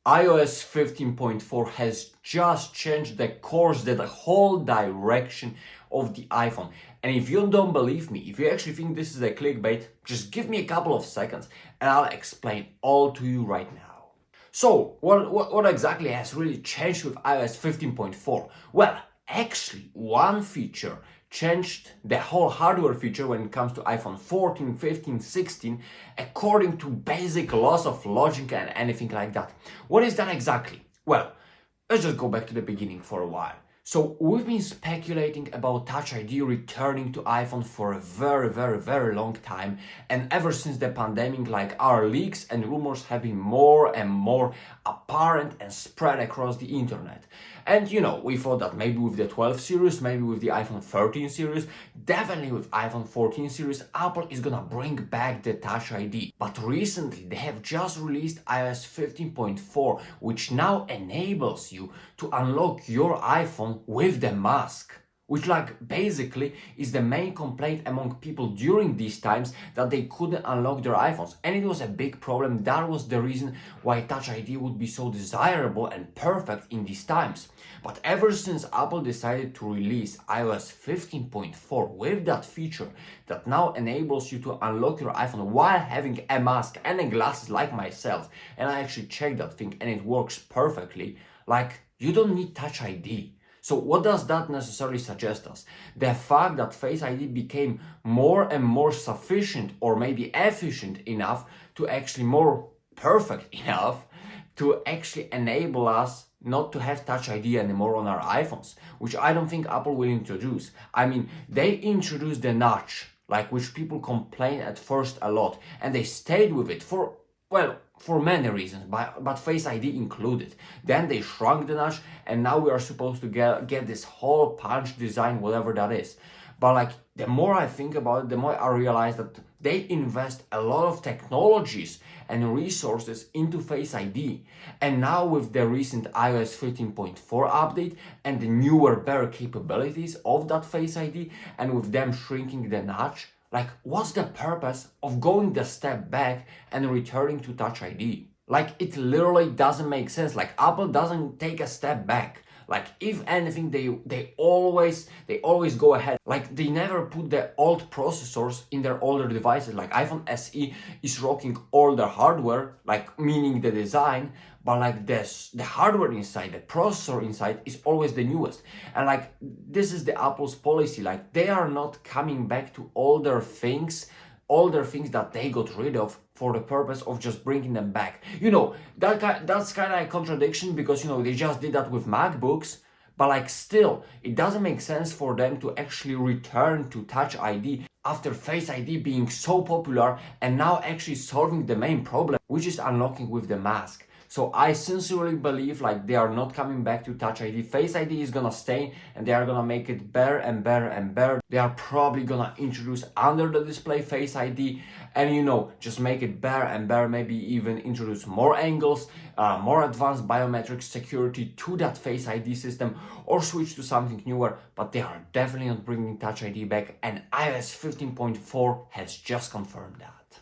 iOS 15.4 has just changed the course, the whole direction of the iPhone. And if you don't believe me, if you actually think this is a clickbait, just give me a couple of seconds and I'll explain all to you right now. So, what exactly has really changed with iOS 15.4? Well, actually, one feature changed the whole hardware feature when it comes to iPhone 14, 15, 16, according to basic laws of logic and anything like that. What is that exactly? Well, let's just go back to the beginning for a while. So we've been speculating about Touch ID returning to iPhone for a very long time, and ever since the pandemic, like, our leaks and rumors have been more and more apparent and spread across the internet. And we thought that maybe with the 12 series, maybe with the iPhone 13 series, definitely with iPhone 14 series, Apple is gonna bring back the Touch ID. But recently they have just released iOS 15.4, which now enables you to unlock your iPhone with the mask, which basically is the main complaint among people during these times, that they couldn't unlock their iPhones. And it was a big problem. That was the reason why Touch ID would be so desirable and perfect in these times. But ever since Apple decided to release iOS 15.4 with that feature that now enables you to unlock your iPhone while having a mask and a glasses like myself, and I actually checked that thing and it works perfectly, you don't need Touch ID. So what does that necessarily suggest us? The fact that Face ID became more and more sufficient, or maybe efficient enough, to actually more perfect enough to actually enable us not to have Touch ID anymore on our iPhones, which I don't think Apple will introduce. I mean, they introduced the notch, which people complain at first a lot, and they stayed with it for many reasons, but Face ID included. Then they shrunk the notch, and now we are supposed to get this whole punch design, whatever that is. But the more I think about it, the more I realize that they invest a lot of technologies and resources into Face ID. And now with the recent iOS 15.4 update and the newer, better capabilities of that Face ID, and with them shrinking the notch, what's the purpose of going the step back and returning to Touch ID? It literally doesn't make sense. Apple doesn't take a step back. If anything, they always go ahead. They never put the old processors in their older devices. iPhone SE is rocking older hardware, meaning the design, but the hardware inside, the processor inside, is always the newest. And this is the Apple's policy. They are not coming back to older things that they got rid of for the purpose of just bringing them back. That's kind of a contradiction, because they just did that with MacBooks, but still, it doesn't make sense for them to actually return to Touch ID after Face ID being so popular and now actually solving the main problem, which is unlocking with the mask. So I sincerely believe they are not coming back to Touch ID. Face ID is gonna stay, and they are gonna make it better and better and better. They are probably gonna introduce under the display Face ID, and just make it better and better. Maybe even introduce more angles, more advanced biometric security to that Face ID system, or switch to something newer. But they are definitely not bringing Touch ID back, and iOS 15.4 has just confirmed that.